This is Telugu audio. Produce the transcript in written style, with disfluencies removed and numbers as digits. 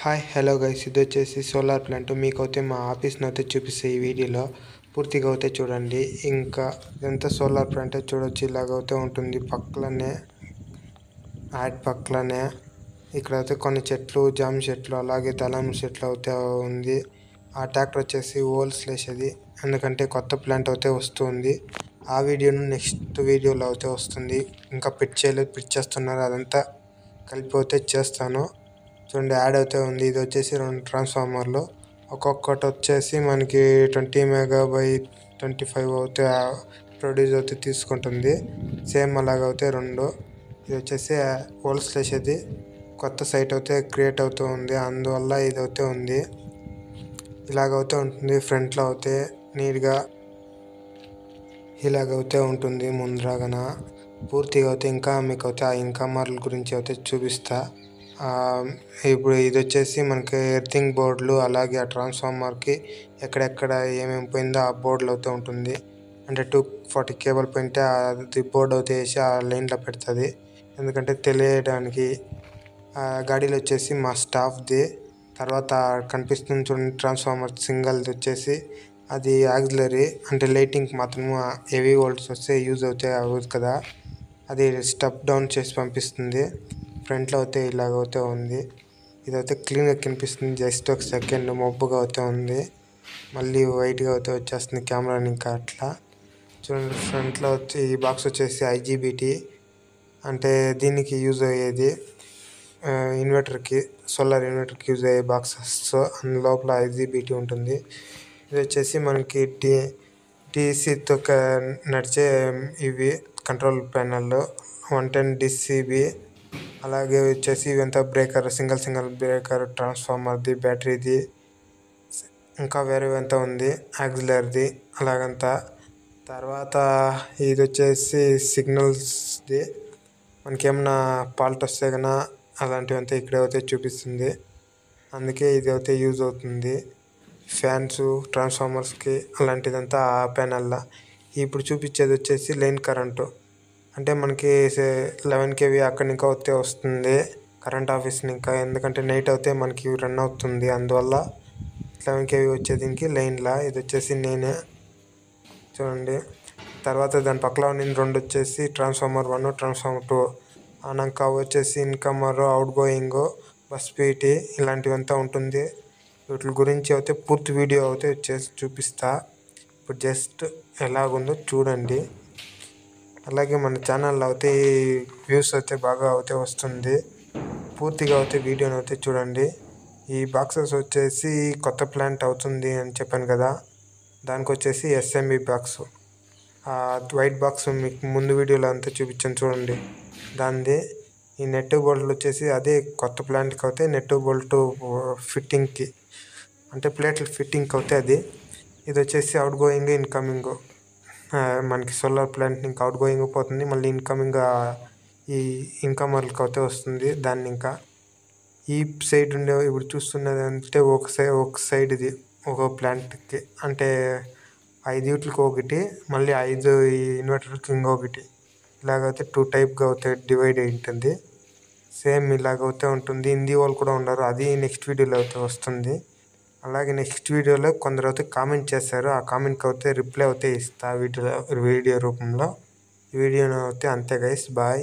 హాయ్ హలో గైస్, ఇది వచ్చేసి సోలార్ ప్లాంట్. మీకైతే మా ఆఫీస్ని అయితే చూపిస్తే ఈ వీడియోలో పూర్తిగా అయితే చూడండి. ఇంకా ఇదంతా సోలార్ ప్లాంట్ చూడొచ్చు, ఇలాగైతే ఉంటుంది. పక్కలనే పక్కలనే ఇక్కడైతే కొన్ని చెట్లు, జామ చెట్లు, అలాగే దళం చెట్లు అయితే ఉంది. ఆ ట్రాక్టర్ వచ్చేసి హోల్స్ వేసేది, ఎందుకంటే కొత్త ప్లాంట్ అయితే వస్తుంది. ఆ వీడియోను నెక్స్ట్ వీడియోలో అయితే వస్తుంది. ఇంకా పిచ్ చేయలేదు, పిచ్ చేస్తున్నారు, అదంతా కలిపి అయితే చేస్తాను. చూడండి, యాడ్ అయితే ఉంది. ఇది వచ్చేసి 2 ట్రాన్స్ఫార్మర్లు, ఒక్కొక్కటి వచ్చేసి మనకి 20 మెగా బై 25 అయితే ప్రొడ్యూస్ అయితే తీసుకుంటుంది. సేమ్ అలాగైతే 2. ఇది వచ్చేసి హోల్స్ వేసేది. కొత్త సైట్ అయితే క్రియేట్ అవుతూ ఉంది, అందువల్ల ఇది అయితే ఉంది. ఇలాగైతే ఉంటుంది. ఫ్రంట్లో అయితే నీట్గా ఇలాగైతే ఉంటుంది. ముందరగాన పూర్తిగా అయితే ఇంకా మీకు అయితే ఆ ఇన్కమర్ల గురించి అయితే చూపిస్తా. ఇప్పుడు ఇది వచ్చేసి మనకి ఎర్తింగ్ బోర్డులు, అలాగే ఆ ట్రాన్స్ఫార్మర్కి ఎక్కడెక్కడ ఏమేమి పోయిందో ఆ బోర్డులు అయితే ఉంటుంది. అంటే 240 కేబుల్ పోయింటే అది బోర్డు అయితే వేసి ఆ లైన్లో పెడుతుంది, ఎందుకంటే తెలియడానికి. గాడీలు వచ్చేసి మా స్టాఫ్ది. తర్వాత కనిపిస్తుంది చూడండి, ట్రాన్స్ఫార్మర్ సింగల్ది వచ్చేసి అది ఆక్సిలరీ, అంటే లైటింగ్కి మాత్రము హెవీ వోల్ట్స్ వస్తే యూజ్ అవుతాయి అవ్వదు కదా, అది స్టెప్ డౌన్ చేసి పంపిస్తుంది. ఫ్రంట్లో అయితే ఇలాగైతే ఉంది. ఇదైతే క్లీన్గా కనిపిస్తుంది. జస్ట్ ఒక సెకండ్ మబ్బుగా అయితే ఉంది, మళ్ళీ వైట్గా అయితే వచ్చేస్తుంది కెమెరాని. ఇంకా అట్లా చూడండి. ఫ్రంట్లో వచ్చి ఈ బాక్స్ వచ్చేసి IGBT, అంటే దీనికి యూజ్ అయ్యేది ఇన్వర్టర్కి, సోలార్ ఇన్వర్టర్కి యూజ్ అయ్యే బాక్సెస్. అందు లోపల IGBT ఉంటుంది. ఇది వచ్చేసి మనకి DCతో నడిచే ఇవి కంట్రోల్ ప్యానెల్ 110 DCB. అలాగే వచ్చేసి ఇవంతా బ్రేకర్, సింగిల్ బ్రేకర్, ట్రాన్స్ఫార్మర్ది, బ్యాటరీది, ఇంకా వేరేవంతా ఉంది, యాక్సిలర్ది అలాగంతా. తర్వాత ఇది వచ్చేసి సిగ్నల్స్ది, మనకేమన్నా ఫాల్ట్ వస్తే కన్నా అలాంటివంతా ఇక్కడే అయితే చూపిస్తుంది, అందుకే ఇది అయితే యూజ్ అవుతుంది. ఫ్యాన్స్, ట్రాన్స్ఫార్మర్స్కి అలాంటిదంతా ఆ ప్యానెల్లో. ఇప్పుడు చూపించేది వచ్చేసి లైన్ కరెంటు, అంటే మనకి 11 kV అక్కడి నుంచి అయితే వస్తుంది కరెంట్ ఆఫీస్ని. ఇంకా ఎందుకంటే నైట్ అయితే మనకి రన్ అవుతుంది, అందువల్ల 11 kV వచ్చే దీనికి లైన్లా. ఇది వచ్చేసి నేనే చూడండి. తర్వాత దాని పక్కన ఉన్న 2 వచ్చేసి ట్రాన్స్ఫార్మర్ 1, ట్రాన్స్ఫార్మర్ 2. అనాక వచ్చేసి ఇన్కమర్, అవుట్ గోయింగ్, బస్ పీటీ ఇలాంటివంతా ఉంటుంది. వీటి గురించి అయితే పూర్తి వీడియో అయితే చేసి చూపిస్తా. ఇప్పుడు జస్ట్ ఎలాగుందో చూడండి. అలాగే మన ఛానల్లో అయితే వ్యూస్ అయితే బాగా అయితే వస్తుంది. పూర్తిగా అయితే వీడియోని అయితే చూడండి. ఈ బాక్సెస్ వచ్చేసి కొత్త ప్లాంట్ అవుతుంది అని చెప్పాను కదా, దానికి వచ్చేసి SMB బాక్స్. వైట్ బాక్స్ మీకు ముందు వీడియోలో అంతా చూపించాను చూడండి, దానిది. ఈ నెట్ బోల్ట్లు వచ్చేసి అదే కొత్త ప్లాంట్కి అయితే నెట్ బోల్ట్ ఫిట్టింగ్కి, అంటే ప్లేట్లు ఫిట్టింగ్కి అవుతాయి అది. ఇది వచ్చేసి అవుట్ గోయింగ్, ఇన్కమింగ్. మనకి సోలార్ ప్లాంట్ ఇంకా అవుట్ గోయింగ్ పోతుంది, మళ్ళీ ఇన్కమింగ్ ఈ ఇన్కమర్లకు అయితే వస్తుంది. దాన్ని ఇంకా ఈ సైడ్ ఉండే ఇప్పుడు చూస్తున్నది అంటే ఒక సైడ్ ఇది ఒక ప్లాంట్కి, అంటే 5 యూట్లకి ఒకటి, మళ్ళీ 5 ఈ ఇన్వర్టర్కి ఇంకొకటి, ఇలాగైతే 2 టైప్గా అయితే డివైడ్ అయి ఉంటుంది. సేమ్ ఇలాగైతే ఉంటుంది. హిందీ వాళ్ళు కూడా ఉన్నారు, అది నెక్స్ట్ వీడియోలో అయితే వస్తుంది. అలాగే నెక్స్ట్ వీడియోలో కొందరు అయితే కామెంట్ చేశారు, ఆ కామెంట్కి అయితే రిప్లై అయితే ఇస్తా వీడియో రూపంలో. ఈ వీడియోను అయితే అంతే గైస్, బాయ్.